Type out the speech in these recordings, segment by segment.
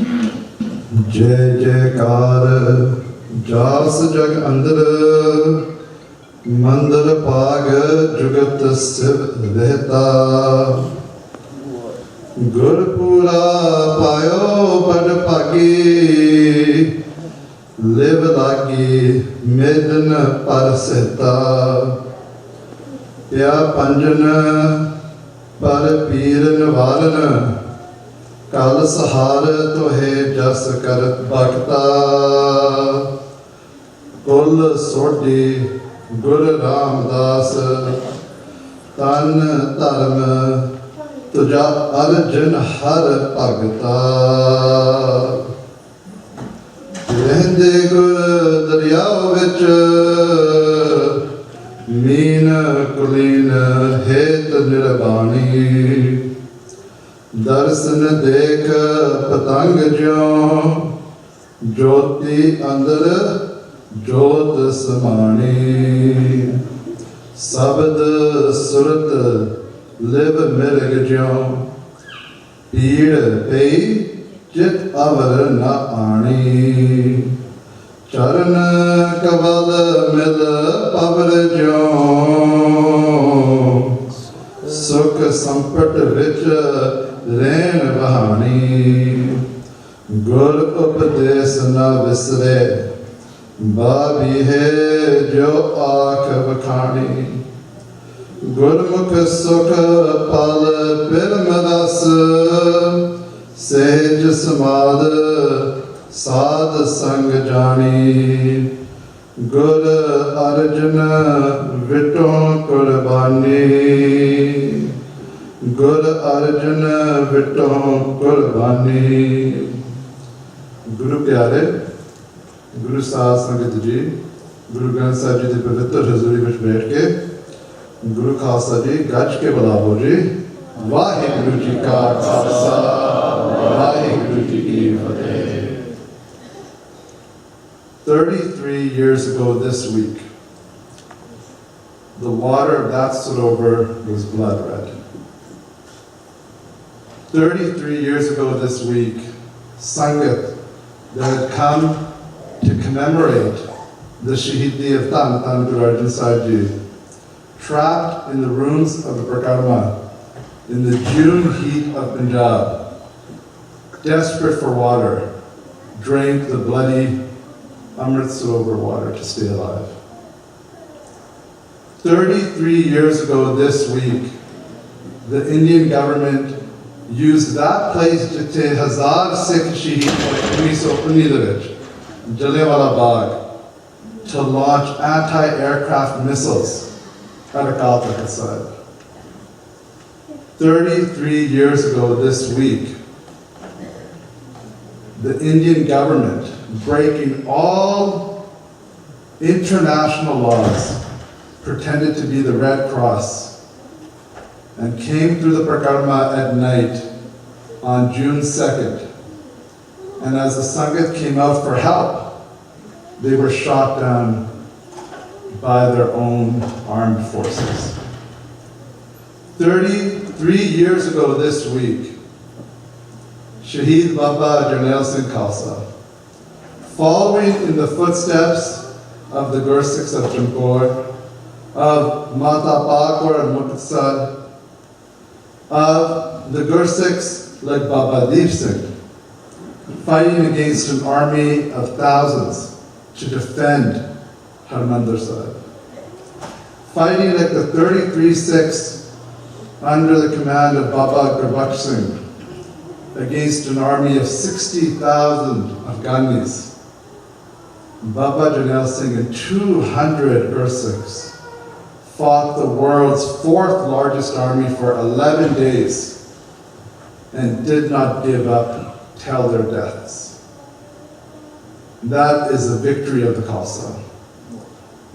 जय जयकार जास जग अंदर मंदिर पाग जुगत शिव रहता गुरपुरा पायो बड़ भागी लिव लागी मेदन पर सहता प्या पंजन पर पीर निवारन कल सहार तोहे जस करत भगता कुल सोढ़ी गुर रामदास तन धर्म तुझा अर्जन हर भगता रहंदे गुर दरियाओ विच मीन कुलीन हेत निर्वाणी दर्शन देख पतंग ज्यों ज्योति अंदर जोत समाणी शब्द सुरत लिव मिर्ग ज्यों पीड़ पई चित अवर न आणी चरण कवल मिल पवर ज्यों सुख संपट विच रैन बहानी गुर उपदेश न विसरे बाबी है जो आख बखानी गुरमुख सुख पल पिरम रस सहज समाद साध संग जानी गुर अर्जन विटों कुर्बानी गुर अर्जन विटों कुर्बानी। गुरु प्यारे गुरु साध संगत जी गुरु ग्रंथ साहिब जी की पवित्र हजूरी में बैठ के गुरु खालसा जी गज के बुलावो जी। वाहिगुरु जी का खालसा वाहिगुरु जी की फतेह। 33 years ago this week, the water of that Sarovar was blood red. 33 years ago this week, Sangat that had come to commemorate the Shahidi of Tan Guru Arjan Sahib Ji, trapped in the ruins of the Prakarma in the June heat of Punjab, desperate for water, drank the bloody Amrit Sarovar water to stay alive. 33 years ago this week, the Indian government used that place to Hazar Sikh Shahid Jallianwala Bagh, to launch anti-aircraft missiles at Akal Takht Sahib. 33 years ago this week, the Indian government, breaking all international laws, pretended to be the Red Cross and came through the Prakarma at night on June 2nd. And as the Sangat came out for help, they were shot down by their own armed forces. 33 years ago this week, Shahid Baba Jarnail Singh Khalsa, following in the footsteps of the Gursikhs of Jampur, of Mata Pakwar and Muktsar, of the Gursikhs like Baba Deep Singh, fighting against an army of thousands to defend Harmandir Sahib. Fighting like the 33 Sikhs under the command of Baba Gurbaksh Singh against an army of 60,000 Afghanis. Baba Jarnail Singh and 200 Gursikhs fought the world's 4th largest army for 11 days and did not give up till their deaths. That is a victory of the Khalsa.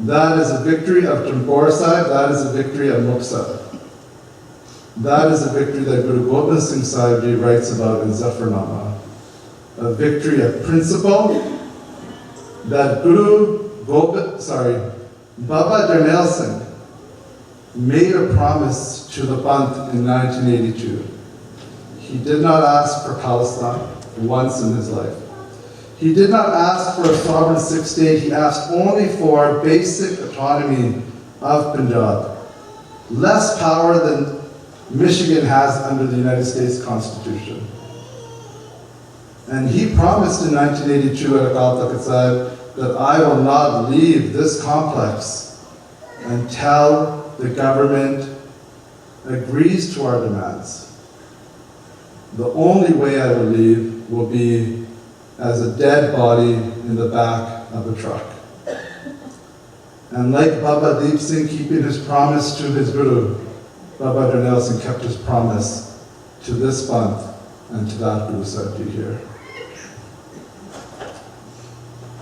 That is a victory of Jampur Sahib. That is a victory of Muktsar. That is a victory that Guru Gobind Singh Sahib Ji writes about in Zafarnama. A victory of principle that Baba Jarnail Singh made a promise to the Panth in 1982. He did not ask for Khalistan. once in his life. He did not ask for a sovereign Sikh state, he asked only for basic autonomy of Punjab. Less power than Michigan has under the United States Constitution. And he promised in 1982 at Akal Takht Sahib that I will not leave this complex until the government agrees to our demands. The only way I will leave will be as a dead body in the back of a truck. And like Baba Deep Singh keeping his promise to his Guru, Baba Jarnail Singh kept his promise to this Panth and to that Guru Sahib here.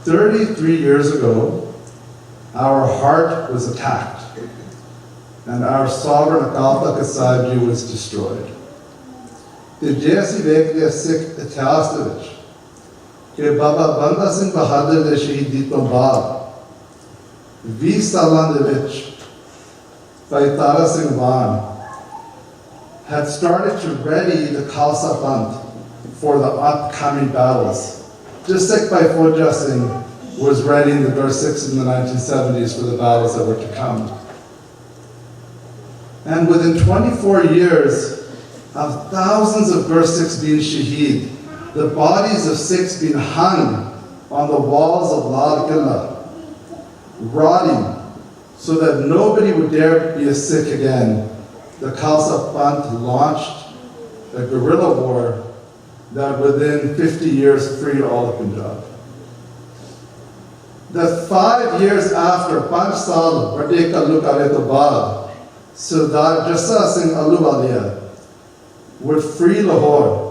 33 years ago, our heart was attacked and our sovereign Akal Takht Sahib Ji was destroyed. The Jayasi Vekliya Sikh Ityas de vich ਕਿ ਬਾਬਾ ਬੰਦਾ ਸਿੰਘ ਬਹਾਦਰ ਦੇ ਸ਼ਹੀਦੀ ਤੋਂ ਬਾਅਦ 20 ਸਾਲਾਂ ਦੇ ਵਿੱਚ ਭਾਈ ਤਾਰਾ ਸਿੰਘ ਬਾਨ had started to ready the Khalsa Panth for the upcoming battles. Just like Bhai Fauja Singh was readying the Gursikhs in the 1970s for the battles that were to come. And within 24 years of thousands of Gursikhs being shaheed, the bodies of Sikhs being hung on the walls of Lal Qilla, rotting, so that nobody would dare be a Sikh again, the Khalsa Panth launched a guerrilla war that within 50 years freed all of Punjab. That 5 years after, 5 saal Bade Kallu Kare to baad, Sardar Jassa Singh Ahluwalia would free Lahore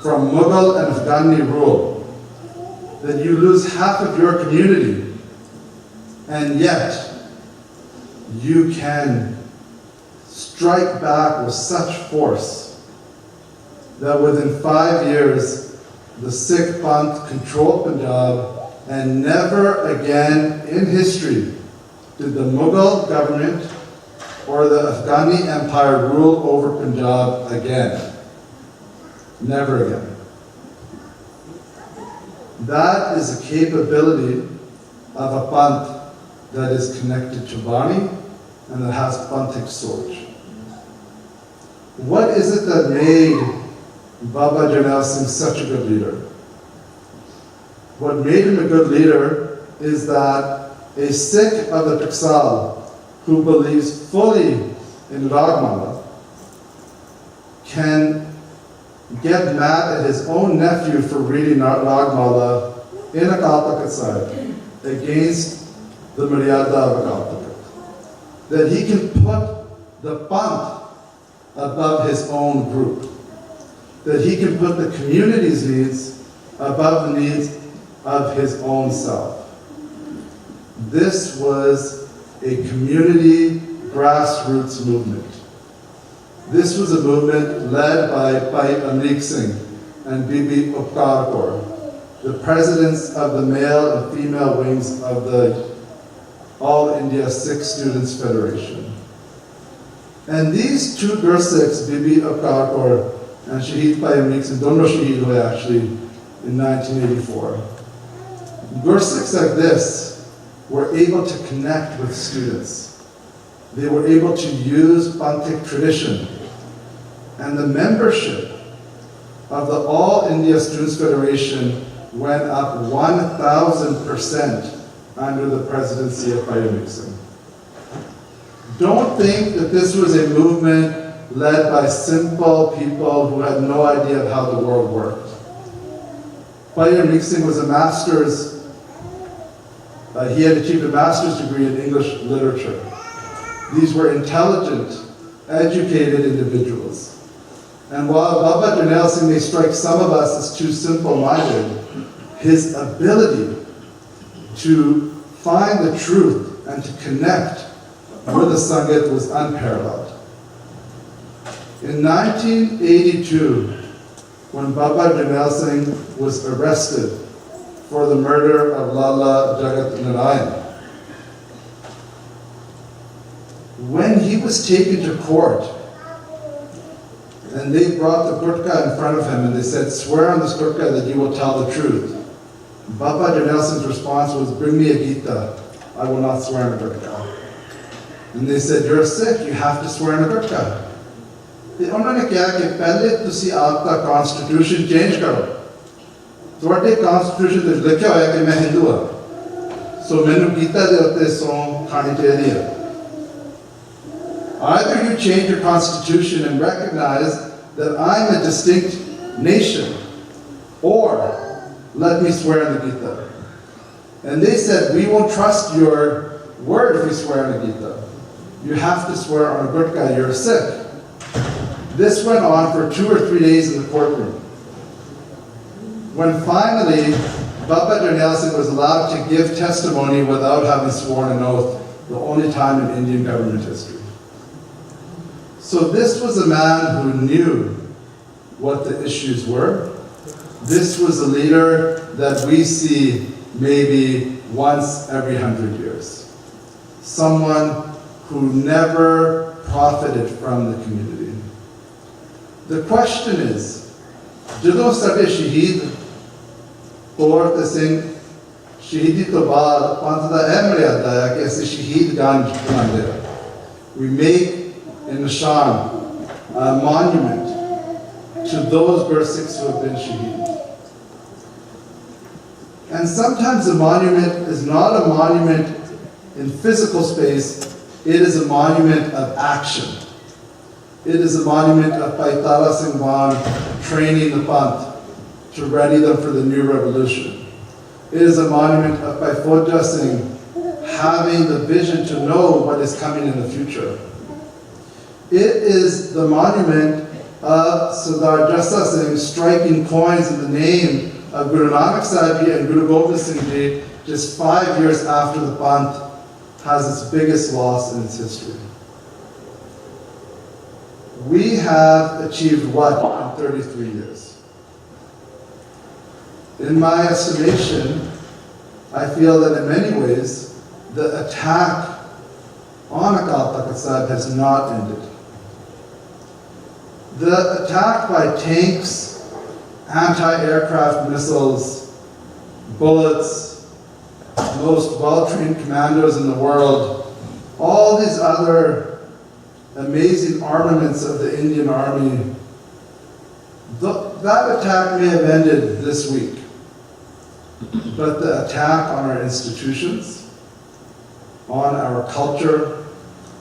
from Mughal and Afghani rule, that you lose half of your community, and yet you can strike back with such force that within 5 years the Sikh Panth controlled Punjab, and never again in history did the Mughal government or the Afghani Empire rule over Punjab again. Never again. That is a capability of a Panth that is connected to Vani and that has Panthic soch. What is it that made Baba Jarnail Singh such a good leader? What made him a good leader is that a Sikh of the Taksal who believes fully in Ragmala can get mad at his own nephew for reading Ragmala in Akal Takht Sahib against the Maryada of Akal Takht. That he can put the Panth above his own group. That he can put the community's needs above the needs of his own self. This was a community grassroots movement. This was a movement led by Bhai Amrik Singh and Bibi Upkar Kaur, the presidents of the male and female wings of the All India Sikh Students Federation. And these two Gursikhs, Bibi Upkar Kaur and Shahid Bhai Amrik Singh, dono Shahid hue actually in 1984. Gursikhs like this were able to connect with students. They were able to use Panthic tradition, and the membership of the All India Students Federation went up 1,000% under the presidency of Bhai Amrik Singh. Don't think that this was a movement led by simple people who had no idea of how the world worked. Bhai Amrik Singh was a master's, he had achieved a master's degree in English literature. These were intelligent, educated individuals. And while Baba Jarnail Singh may strike some of us as too simple-minded, his ability to find the truth and to connect with the Sangit was unparalleled. In 1982, when Baba Jarnail Singh was arrested for the murder of Lala Jagat Narayan, when he was taken to court, And they brought the Gurkha in front of him and they said, swear on this Gurkha that you will tell the truth. Baba Janel Singh's response was, bring me a Gita. I will not swear on a Gurkha. And they said, you're a Sikh, you have to swear on a Gurkha. उन्होंने कहा कि पहले तुसी आपका constitution change करो ਤੁਹਾਡੇ constitution ਵਿੱਚ ਲਿਖਿਆ ਹੋਇਆ ਕਿ ਮੈਂ ਹਿੰਦੂ ਹਾਂ ਸੋ ਮੈਨੂੰ ਗੀਤਾ ਦੇ ਉੱਤੇ ਸੌਂ ਖਾਣੀ ਚਾਹੀਦੀ ਹੈ Either you change your constitution and recognize that I'm a distinct nation, or let me swear on the Gita. And they said, we won't trust your word if you swear on the Gita. You have to swear on a Gurkha, you're a Sikh. This went on for 2 or 3 days in the courtroom. When finally Baba Janel Singh was allowed to give testimony without having sworn an oath, the only time in Indian government history. So this was a man who knew what the issues were. This was a leader that we see maybe once every 100 years. Someone who never profited from the community. The question is, ਜਦੋਂ ਸਾਡੇ ਸ਼ਹੀਦ Santbir Singh ਸ਼ਹੀਦੀ ਤੋਂ ਬਾਅਦ ਪੰਥ ਦਾ ਇਹ ਮਰਿਆਦਾ ਹੈ ਕਿ ਅਸੀਂ ਸ਼ਹੀਦ ਗੰਜ ਬਣਾਉਂਦੇ ਹਾਂ. We make in Nishan a monument to those Sikhs who have been shaheed. And sometimes a monument is not a monument in physical space, it is a monument of action. It is a monument of Paitala Singh Wan training the Panth to ready them for the new revolution. It is a monument of Paifodja Singh having the vision to know what is coming in the future. It is the monument of Sardar Jassa Singh striking coins in the name of Guru Nanak Sahib Ji and Guru Gobind Singh Ji just 5 years after the Panth has its biggest loss in its history. We have achieved what in 33 years? In my estimation, I feel that in many ways, the attack on Akal Takht Sahib has not ended. The attack by tanks, anti-aircraft missiles, bullets, most well-trained commandos in the world, all these other amazing armaments of the Indian Army, that attack may have ended this week. But the attack on our institutions, on our culture,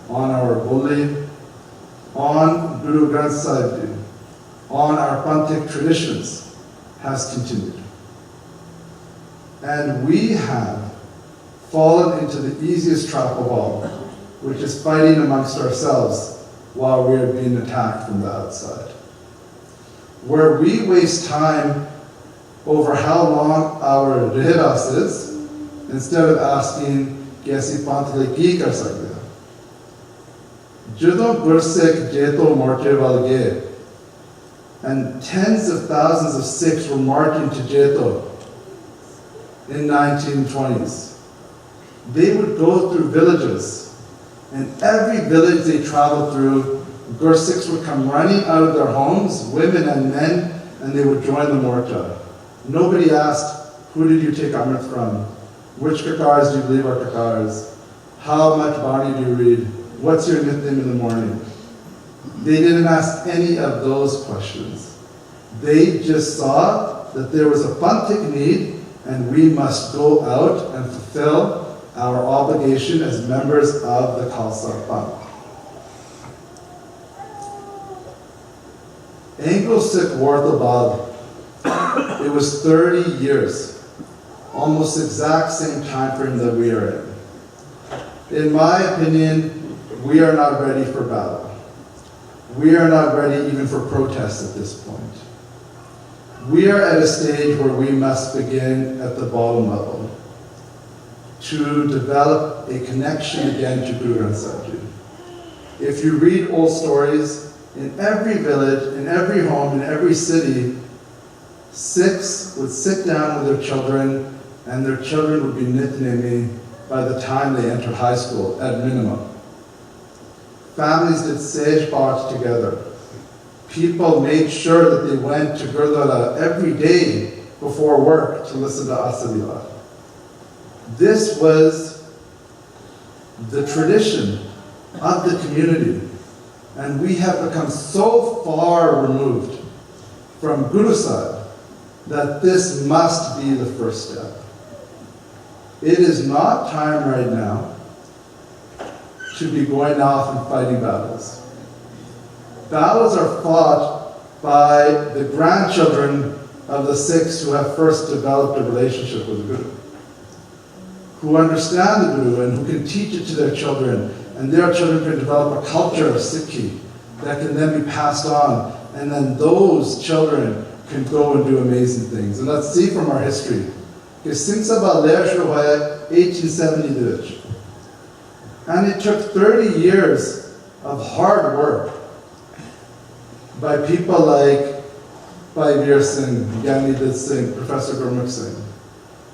on our bully, on Guru Ganj Sahib Ji, on our Panthic traditions has continued. And we have fallen into the easiest trap of all, which is fighting amongst ourselves while we are being attacked from the outside. Where we waste time over how long our Rehras is, instead of asking, कि ਅਸੀਂ ਪੰਥ ਲਈ ਕੀ ਕਰ ਸਕਦੇ ਹਾਂ? ਜਦੋਂ ਗੁਰਸਿੱਖ ਜੇਤੋ ਮੋਰਚੇ ਵੱਲ ਗਏ, and tens of thousands of Sikhs were marching to Jeto in 1920s. They would go through villages, and every village they traveled through, Gursikhs would come running out of their homes, women and men, and they would join the morcha. Nobody asked, who did you take Amrit from? Which kakars do you believe are kakars? How much Bani do you read? What's your nickname in the morning? They didn't ask any of those questions. They just saw that there was a Panthic need and we must go out and fulfill our obligation as members of the Khalsa Panth. Anglo-Sikh War Tabad, it was 30 years, almost exact same time frame that we are in. In my opinion, we are not ready for battle. We are not ready even for protest at this point. We are at a stage where we must begin at the bottom level to develop a connection again to Guru Granth Sahib Ji. If you read old stories, in every village, in every home, in every city, Sikhs would sit down with their children and their children would be nitnemi by the time they entered high school, at minimum. Families did Sej Path together. People made sure that they went to Gurdwara every day before work to listen to Asavila. This was the tradition of the community. And we have become so far removed from Guru Sahib that this must be the first step. It is not time right now to be going off and fighting battles. Battles are fought by the grandchildren of the Sikhs who have first developed a relationship with the Guru, who understand the Guru and who can teach it to their children, and their children can develop a culture of Sikhi that can then be passed on, and then those children can go and do amazing things. And let's see from our history. Singh Sabha lair shuru hoya 1870 de vich. And it took 30 years of hard work by people like Santbir Singh, Santbir Singh, Professor Gurmukh Singh,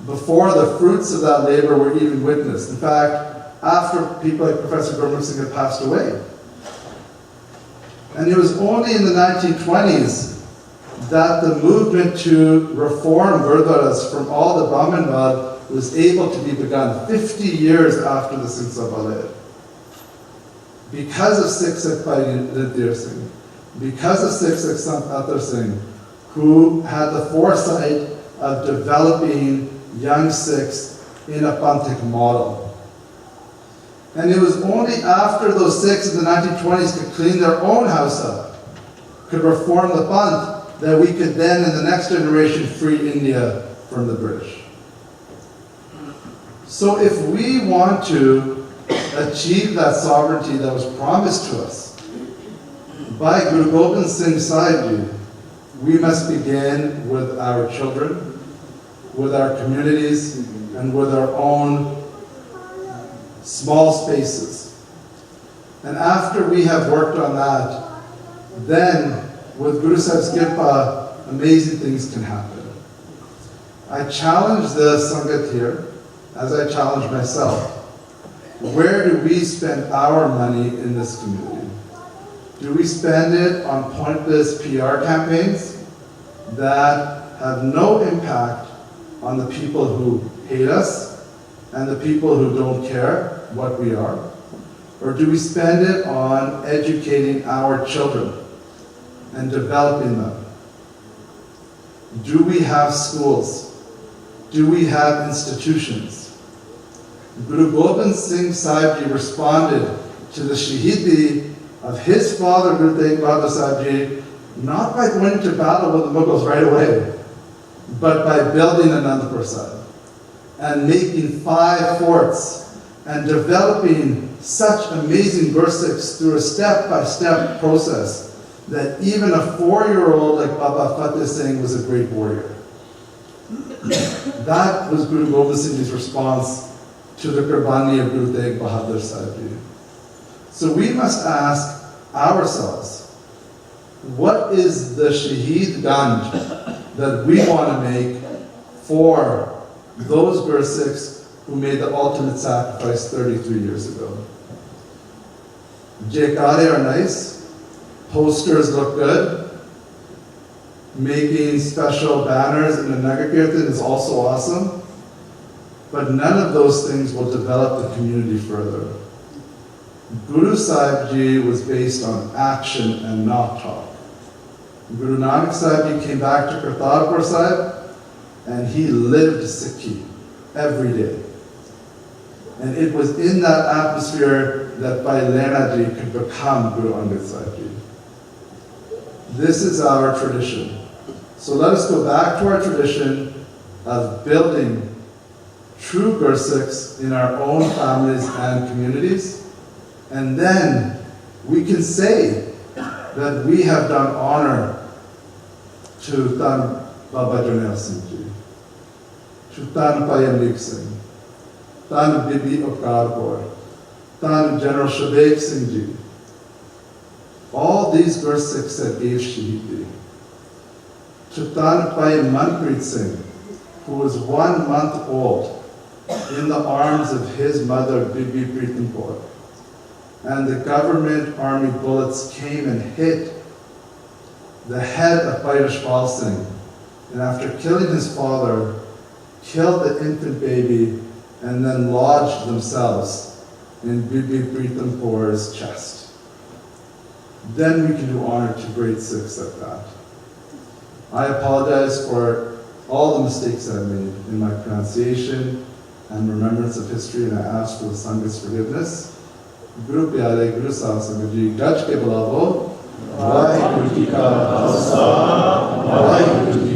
before the fruits of that labor were even witnessed. In fact, after people like Professor Gurmukh Singh had passed away. And it was only in the 1920s that the movement to reform Gurdwaras from all the Brahmanwad was able to be begun 50 years after the Singh Sabha lair. Because of Sikh fighting Santbir Singh, because of Sikh Santbir Singh, who had the foresight of developing young Sikhs in a Panthic model. And it was only after those Sikhs in the 1920s could clean their own house up, could reform the Panth, that we could then, in the next generation, free India from the British. So if we want to achieve that sovereignty that was promised to us by Guru Gobind Singh Sahib Ji, we must begin with our children, with our communities, and with our own small spaces. And after we have worked on that, then with Guru Sahib's Kirpa, amazing things can happen. I challenge the Sangat here, as I challenge myself. Where do we spend our money in this community? Do we spend it on pointless PR campaigns that have no impact on the people who hate us and the people who don't care what we are? Or do we spend it on educating our children and developing them? Do we have schools? Do we have institutions? Guru Gobind Singh Sahib Ji responded to the Shahidi of his father, Guru Tegh Bahadur Sahib Ji, not by going to battle with the Mughals right away, but by building Anandpur Sahib and making 5 forts and developing such amazing Gursikhs through a step-by-step process that even a 4-year-old like Baba Fateh Singh was a great warrior. That was Guru Gobind Singh Ji's response to the Qurbani of Guru Tegh Bahadur Sahib Ji. So we must ask ourselves, what is the Shahid Ganj that we want to make for those Gursikhs who made the ultimate sacrifice 33 years ago? Jaykare are nice, posters look good, making special banners in the Nagar Kirtan is also awesome, but none of those things will develop the community further. Guru Sahib Ji was based on action and not talk. Guru Nanak Sahib Ji came back to Kartarpur Sahib and he lived Sikhi every day. And it was in that atmosphere that Bhai Lehna Ji could become Guru Angad Sahib Ji. This is our tradition. So let us go back to our tradition of building true Gursikhs in our own families and communities. And then we can say that we have done honor to Tan Baba Jarnail Singh Ji, to Tan Bhai Amrik Singh, Tan Bibi Upkar Kaur, Tan General Shabek Singh Ji. All these Gursikhs that gave Shahidi. To Tan Bhai Manpreet Singh, who was 1 month old in the arms of his mother Bibi Pritam Kaur. And the government army bullets came and hit the head of Santbir Singh, and after killing his father, killed the infant baby and then lodged themselves in Bibi Pritam Kaur's chest. Then we can do honor to great Sikhs like that. I apologize for all the mistakes I've made in my pronunciation and remembrance of history, and I ask for the Sanghat's forgiveness. Guru Pyare Guru Sahib Sangat Ji, Gaj ke Bulavo, Vaheguru Ji Ka Khalsa, Vaheguru Ji